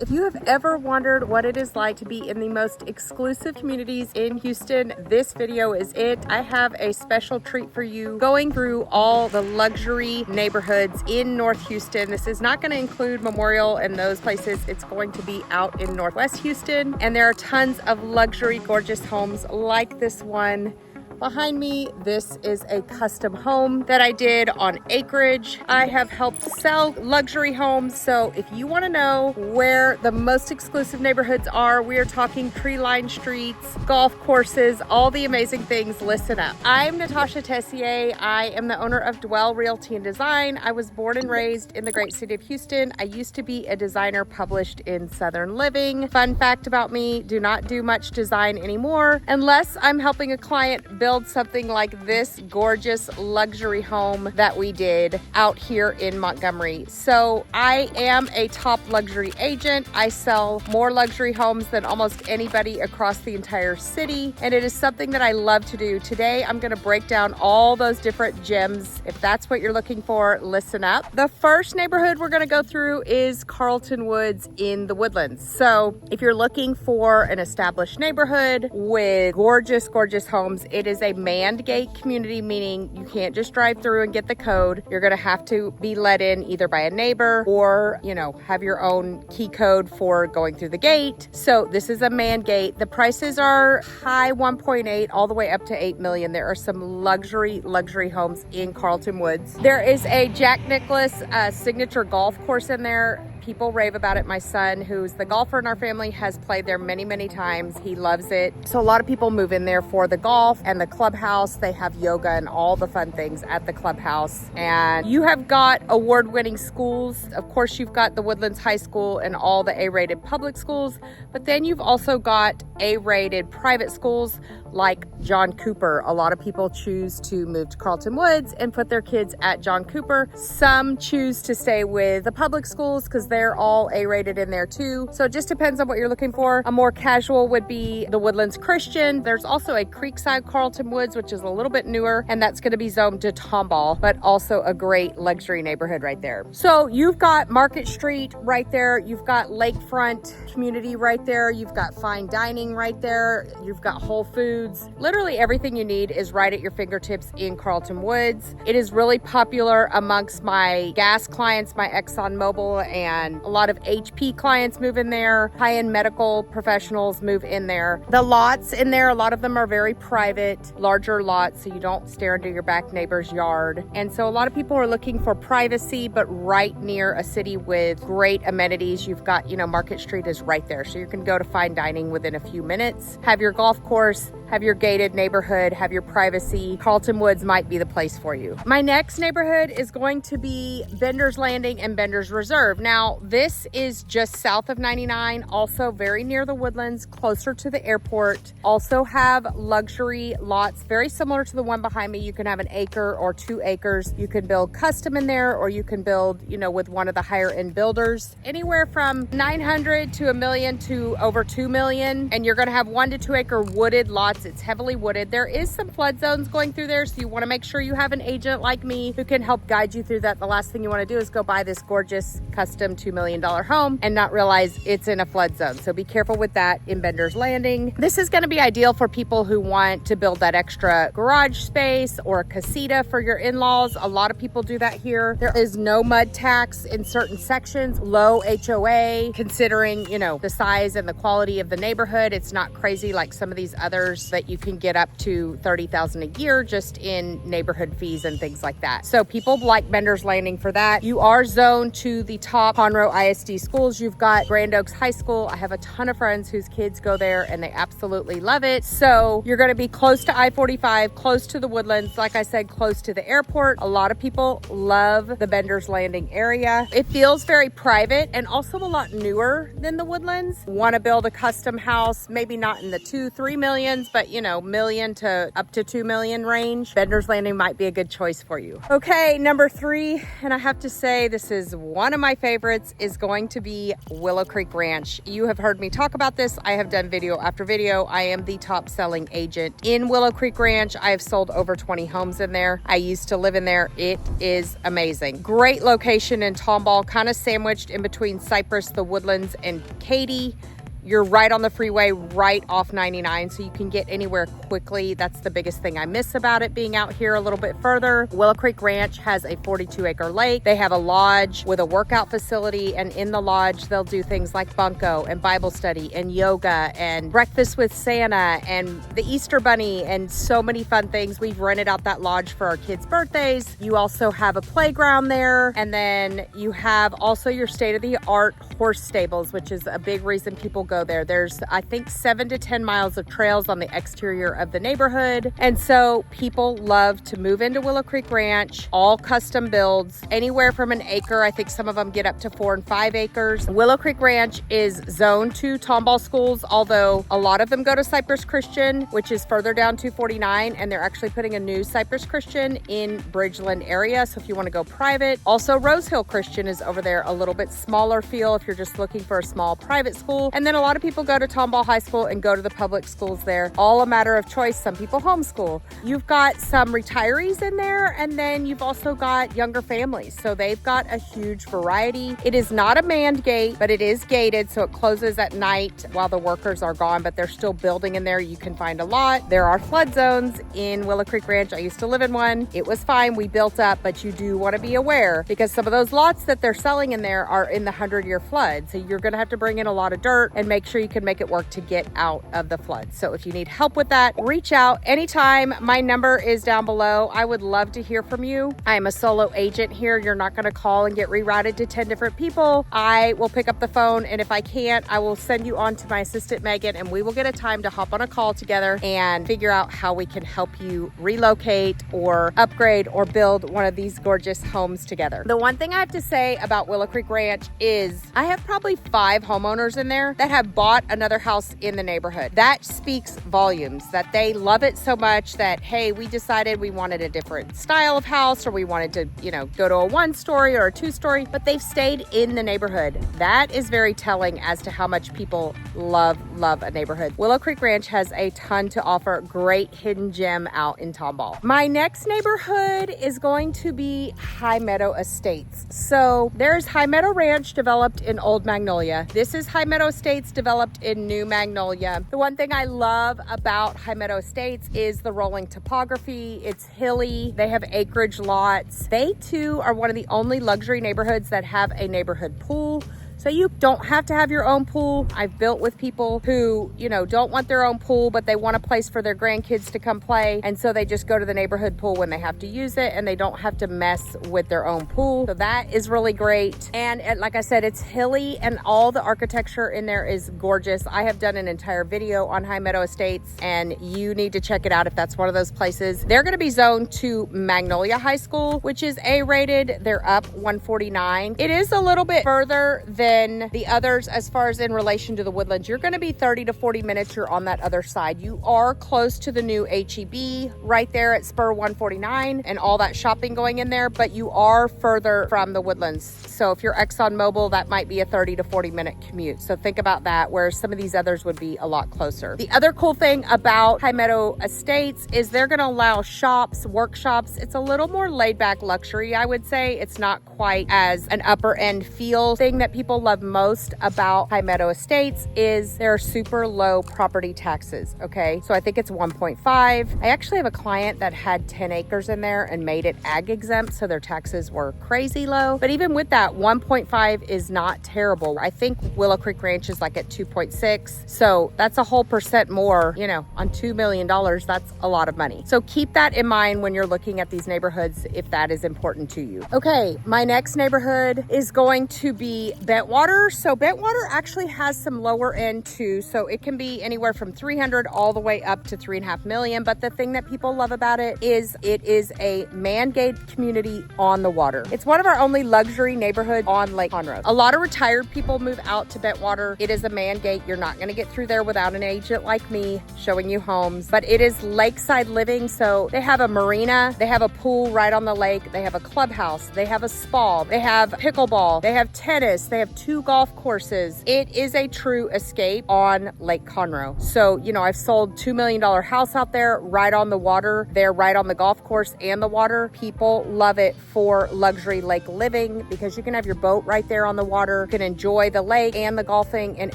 If you have ever wondered what it is like to be in the most exclusive communities in Houston, this video is it. I have a special treat for you going through all the luxury neighborhoods in North Houston. This is not going to include Memorial and those places. It's going to be out in Northwest Houston, and there are tons of luxury, gorgeous homes like this one behind me. This is a custom home that I did on acreage. I have helped sell luxury homes, so if you want to know where the most exclusive neighborhoods are, we are talking tree-lined streets, golf courses, all the amazing things. Listen up. I'm Natasha Tessier. I am the owner of Dwell Realty and Design. I was born and raised in the great city of Houston. I used to be a designer published in Southern Living. Fun fact about me, do not do much design anymore unless I'm helping a client build something like this gorgeous luxury home that we did out here in Montgomery. So I am a top luxury agent. I sell more luxury homes than almost anybody across the entire city, and it is something that I love to do. Today I'm going to break down all those different gems. If that's what you're looking for, listen up. The first neighborhood we're going to go through is Carlton Woods in the Woodlands. So if you're looking for an established neighborhood with gorgeous homes, it is a manned gate community, meaning you can't just drive through and get the code. You're going to have to be let in either by a neighbor or, have your own key code for going through the gate. So this is a manned gate. The prices are high 1.8 all the way up to 8 million. There are some luxury homes in Carlton Woods. There is a Jack Nicklaus signature golf course in there. People rave about it. My son, who's the golfer in our family, has played there many times. He loves it. So a lot of people move in there for the golf and the clubhouse. They have yoga and all the fun things at the clubhouse. And you have got award-winning schools. Of course, you've got the Woodlands High School and all the A-rated public schools, but then you've also got A-rated private schools like John Cooper. A lot of people choose to move to Carlton Woods and put their kids at John Cooper. Some choose to stay with the public schools because they're all A-rated in there too. So it just depends on what you're looking for. A more casual would be the Woodlands Christian. There's also a Creekside Carlton Woods, which is a little bit newer, and that's going to be zoned to Tomball, but also a great luxury neighborhood right there. So you've got Market Street right there. You've got lakefront community right there. You've got fine dining right there. You've got Whole Foods. Literally everything you need is right at your fingertips in Carlton Woods. It is really popular amongst my gas clients, my Exxon Mobil, and a lot of HP clients move in there. High-end medical professionals move in there. The lots in there, a lot of them are very private, larger lots, so you don't stare into your back neighbor's yard. And so a lot of people are looking for privacy, but right near a city with great amenities. You've got, Market Street is right there. So you can go to fine dining within a few minutes, have your golf course, have your gated neighborhood, have your privacy. Carlton Woods might be the place for you. My next neighborhood is going to be Bender's Landing and Bender's Reserve. Now, this is just south of 99, also very near the Woodlands, closer to the airport. Also have luxury lots, very similar to the one behind me. You can have an acre or 2 acres. You can build custom in there, or you can build, with one of the higher end builders. Anywhere from 900 to $1 million to over 2 million. And you're gonna have 1 to 2 acre wooded lots. It's heavily wooded. There is some flood zones going through there, so you want to make sure you have an agent like me who can help guide you through that. The last thing you want to do is go buy this gorgeous custom $2 million home and not realize it's in a flood zone. So be careful with that in Bender's Landing. This is going to be ideal for people who want to build that extra garage space or a casita for your in-laws. A lot of people do that here. There is no mud tax in certain sections, low HOA, considering, the size and the quality of the neighborhood. It's not crazy like some of these others that you can get up to $30,000 a year just in neighborhood fees and things like that. So people like Bender's Landing for that. You are zoned to the top Conroe ISD schools. You've got Grand Oaks High School. I have a ton of friends whose kids go there and they absolutely love it. So you're going to be close to I-45, close to the Woodlands, like I said, close to the airport. A lot of people love the Bender's Landing area. It feels very private and also a lot newer than the Woodlands. Want to build a custom house, maybe not in the 2-3 millions, but but you know, million to up to 2 million range, Bender's Landing might be a good choice for you. Okay, number 3, and I have to say this is one of my favorites, is going to be Willow Creek Ranch. You have heard me talk about this. I have done video after video. I am the top selling agent in Willow Creek Ranch. I have sold over 20 homes in there. I used to live in there. It is amazing. Great location in Tomball, kind of sandwiched in between Cypress, the Woodlands, and Katy. You're right on the freeway, right off 99, so you can get anywhere quickly. That's the biggest thing I miss about it, being out here a little bit further. Willow Creek Ranch has a 42-acre lake. They have a lodge with a workout facility, and in the lodge, they'll do things like bunko and Bible study and yoga and breakfast with Santa and the Easter Bunny and so many fun things. We've rented out that lodge for our kids' birthdays. You also have a playground there, and then you have also your state-of-the-art horse stables, which is a big reason people go there. There's, I think, 7 to 10 miles of trails on the exterior of the neighborhood. And so people love to move into Willow Creek Ranch, all custom builds, anywhere from an acre. I think some of them get up to 4 and 5 acres. Willow Creek Ranch is zoned to Tomball schools, although a lot of them go to Cypress Christian, which is further down 249, and they're actually putting a new Cypress Christian in Bridgeland area. So if you want to go private. Also, Rose Hill Christian is over there, a little bit smaller feel if you're just looking for a small private school. And then a lot of people go to Tomball High School and go to the public schools there. All a matter of choice. Some people homeschool. You've got some retirees in there, and then you've also got younger families. So they've got a huge variety. It is not a manned gate, but it is gated, so it closes at night while the workers are gone, but they're still building in there. You can find a lot. There are flood zones in Willow Creek Ranch. I used to live in one. It was fine. We built up, but you do want to be aware because some of those lots that they're selling in there are in the 100-year flood. So you're going to have to bring in a lot of dirt and make sure you can make it work to get out of the flood. So if you need help with that, reach out anytime. My number is down below. I would love to hear from you. I am a solo agent here. You're not going to call and get rerouted to 10 different people. I will pick up the phone, and if I can't, I will send you on to my assistant Megan, and we will get a time to hop on a call together and figure out how we can help you relocate or upgrade or build one of these gorgeous homes together. The one thing I have to say about Willow Creek Ranch is I have probably 5 homeowners in there that have bought another house in the neighborhood. That speaks volumes, that they love it so much that, hey, we decided we wanted a different style of house, or we wanted to, you know, go to a 1-story or a 2-story, but they've stayed in the neighborhood. That is very telling as to how much people love a neighborhood. Willow Creek Ranch has a ton to offer. Great hidden gem out in Tomball. My next neighborhood is going to be High Meadow Estates. So there's High Meadow Ranch developed in Old Magnolia. This is High Meadow Estates developed in New Magnolia. The one thing I love about High Meadow Estates is the rolling topography. It's hilly. They have acreage lots. They too are one of the only luxury neighborhoods that have a neighborhood pool. So you don't have to have your own pool. I've built with people who, you know, don't want their own pool, but they want a place for their grandkids to come play. And so they just go to the neighborhood pool when they have to use it, and they don't have to mess with their own pool. So that is really great. And like I said, it's hilly, and all the architecture in there is gorgeous. I have done an entire video on High Meadow Estates, and you need to check it out if that's one of those places. They're going to be zoned to Magnolia High School, which is A-rated. They're up 149. It is a little bit further than the others as far as in relation to the Woodlands. You're going to be 30 to 40 minutes. You're on that other side. You are close to the new HEB right there at Spur 149 and all that shopping going in there, but you are further from the Woodlands. So if you're ExxonMobil, that might be a 30 to 40 minute commute. So think about that, whereas some of these others would be a lot closer. The other cool thing about High Meadow Estates is they're going to allow shops, workshops. It's a little more laid back luxury, I would say. It's not quite as an upper end feel. Thing that people love most about High Meadow Estates is their super low property taxes. Okay, so I think it's 1.5. I actually have a client that had 10 acres in there and made it ag exempt, so their taxes were crazy low. But even with that, 1.5 is not terrible. I think Willow Creek Ranch is like at 2.6, so that's a whole percent more, you know, on $2 million. That's a lot of money. So keep that in mind when you're looking at these neighborhoods if that is important to you. Okay, my next neighborhood is going to be Bentwood Bentwater. So Bentwater actually has some lower end too. So it can be anywhere from 300 all the way up to 3.5 million. But the thing that people love about it is a man-made community on the water. It's one of our only luxury neighborhoods on Lake Conroe. A lot of retired people move out to Bentwater. It is a man gate. You're not going to get through there without an agent like me showing you homes, but it is lakeside living. So they have a marina, they have a pool right on the lake, they have a clubhouse, they have a spa, they have pickleball, they have tennis, they have 2 golf courses. It is a true escape on Lake Conroe. So, you know, I've sold $2 million house out there right on the water. They're right on the golf course and the water. People love it for luxury lake living because you can have your boat right there on the water. You can enjoy the lake and the golfing and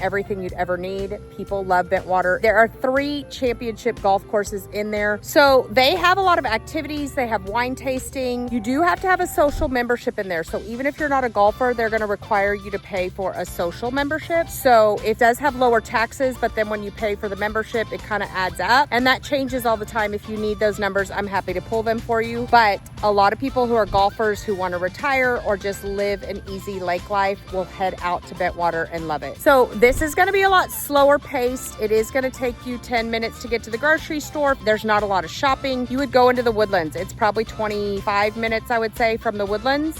everything you'd ever need. People love Bentwater. There are 3 championship golf courses in there. So they have a lot of activities. They have wine tasting. You do have to have a social membership in there. So even if you're not a golfer, they're going to require you to pay for a social membership. So it does have lower taxes, but then when you pay for the membership, it kind of adds up. And that changes all the time. If you need those numbers, I'm happy to pull them for you. But a lot of people who are golfers who want to retire or just live an easy lake life will head out to Bentwater and love it. So this is going to be a lot slower paced. It is going to take you 10 minutes to get to the grocery store. There's not a lot of shopping. You would go into the Woodlands. It's probably 25 minutes, I would say, from the Woodlands.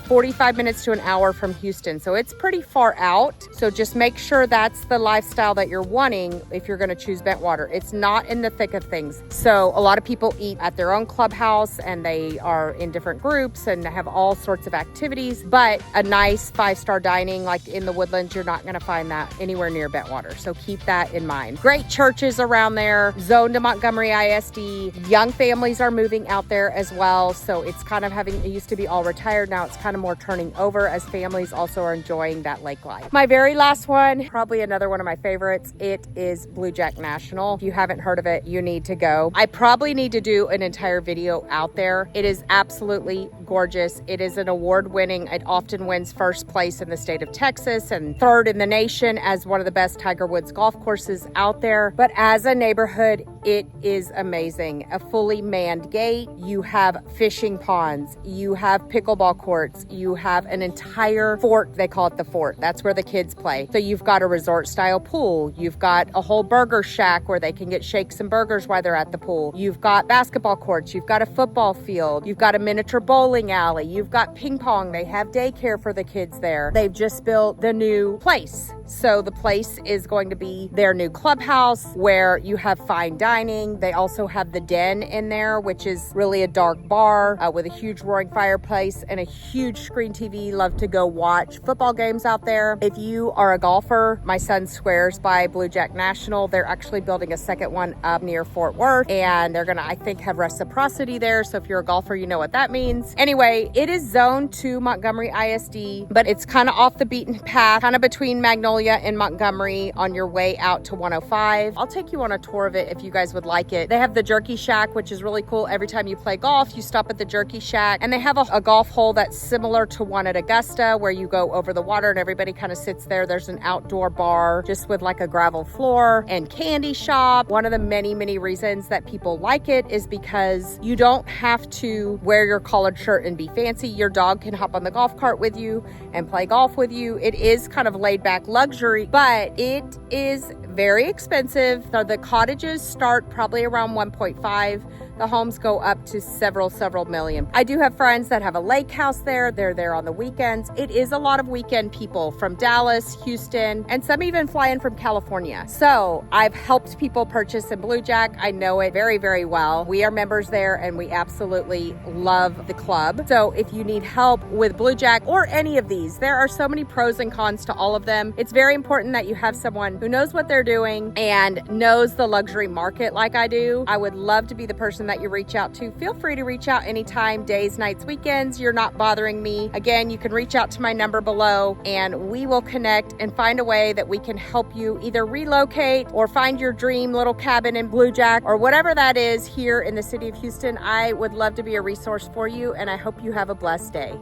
45 minutes to an hour from Houston. So it's pretty far out. So just make sure that's the lifestyle that you're wanting if you're going to choose Bentwater. It's not in the thick of things. So a lot of people eat at their own clubhouse and they are in different groups and have all sorts of activities, but a nice 5-star dining like in the Woodlands, you're not going to find that anywhere near Bentwater. So keep that in mind. Great churches around there, zoned to Montgomery ISD. Young families are moving out there as well. So it's kind of it used to be all retired. Now it's kind of more turning over as families also are enjoying that lake life. My very last one, probably another one of my favorites, it is Blue Jack National. If you haven't heard of it, you need to go. I probably need to do an entire video out there. It is absolutely gorgeous. It is an award-winning, it often wins first place in the state of Texas and 3rd in the nation as one of the best Tiger Woods golf courses out there. But as a neighborhood, it is amazing. A fully manned gate. You have fishing ponds. You have pickleball courts. You have an entire fort. They call it the fort. That's where the kids play. So you've got a resort style pool. You've got a whole burger shack where they can get shakes and burgers while they're at the pool. You've got basketball courts. You've got a football field. You've got a miniature bowling alley. You've got ping pong. They have daycare for the kids there. They've just built the new place. So the place is going to be their new clubhouse where you have fine dining. They also have the Den in there, which is really a dark bar with a huge roaring fireplace and a huge screen TV. Love to go watch football games out there. If you are a golfer, my son swears by Blue Jack National. They're actually building a second one up near Fort Worth, and they're gonna, I think, have reciprocity there. So if you're a golfer, you know what that means. Anyway, it is zoned to Montgomery ISD, but it's kind of off the beaten path, kind of between Magnolia and Montgomery on your way out to 105. I'll take you on a tour of it if you guys would like it. They have the Jerky Shack, which is really cool. Every time you play golf, you stop at the Jerky Shack, and they have a golf hole that's similar to one at Augusta where you go over the water and everybody kind of sits there. There's an outdoor bar just with like a gravel floor and candy shop. One of the many, many reasons that people like it is because you don't have to wear your collared shirt and be fancy. Your dog can hop on the golf cart with you and play golf with you. It is kind of laid back luxury, but it is very expensive. So the cottages start probably around 1.5. The homes go up to several million. I do have friends that have a lake house there. They're there on the weekends. It is a lot of weekend people from Dallas, Houston, and some even fly in from California. So I've helped people purchase in Blue Jack. I know it very, very well. We are members there and we absolutely love the club. So if you need help with Blue Jack or any of these, there are so many pros and cons to all of them. It's very important that you have someone who knows what they're doing and knows the luxury market like I do. I would love to be the person that you reach out to. Feel free to reach out anytime, days, nights, weekends. You're not bothering me. Again, you can reach out to my number below and we will connect and find a way that we can help you either relocate or find your dream little cabin in Blue Jack or whatever that is here in the city of Houston. I would love to be a resource for you and I hope you have a blessed day.